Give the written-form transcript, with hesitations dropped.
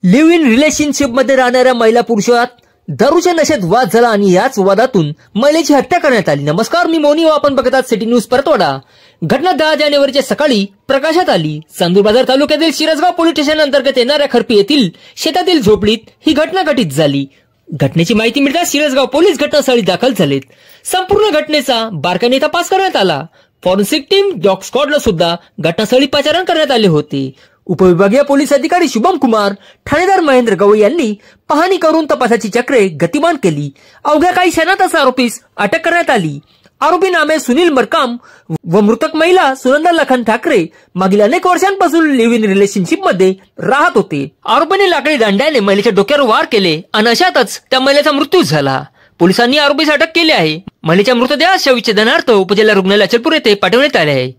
Live in relationship मध्ये राहणाऱ्या महिला पुरुषात दारूच्या नशेत वाद झाला आणि याच वादातून महिलेची हत्या करण्यात आली। नमस्कार, मी मोनी व आपण बघत आहात सिटी न्यूज परतवाडा। घटना 10 जानेवारीच्या सकाळी प्रकाशात आली। चांदूरबाजार तालुक्यातील शिरसगाव पोलीस स्टेशन अंतर्गत येणाऱ्या खरपी येथील शेतातील झोपडीत ही घटना घटित झाली। घटनेची माहिती मिळताच शिरसगाव पोलीस घटनास्थळी दाखल झालेत। संपूर्ण घटनेचा बारकाईने तपास करण्यात आला। फॉरेन्सिक टीम, डॉग स्क्वॉडला सुद्धा घटनास्थळी पाचारण करण्यात आले होते। उपविभागीय पोलीस अधिकारी शुभम कुमार, ठाणेदार महेंद्र गवई यांनी पाहणी करून तपासाची चक्रे गतिमान केली। अवघ्या काही क्षणातच आरोपीस अटक करण्यात आली। आरोपी नामे सुनील मरकाम व मृतक महिला सुनंदा लखन ठाकरे मागील अनेक वर्षांपासून लिव्ह इन रिलेशनशिप मध्ये राहत होते। आरोपीने लाकडी दांड्याने महिलेच्या डोक्यावर वार केले आणि अशातच त्या महिलेचा मृत्यू झाला। पोलिसांनी आरोपीस अटक केली आहे। महिलेच्या मृतदेहास शवविच्छेदनार्थ उपजिल्हा रुग्णालय अचलपूर येथे पाठवण्यात आले आहे।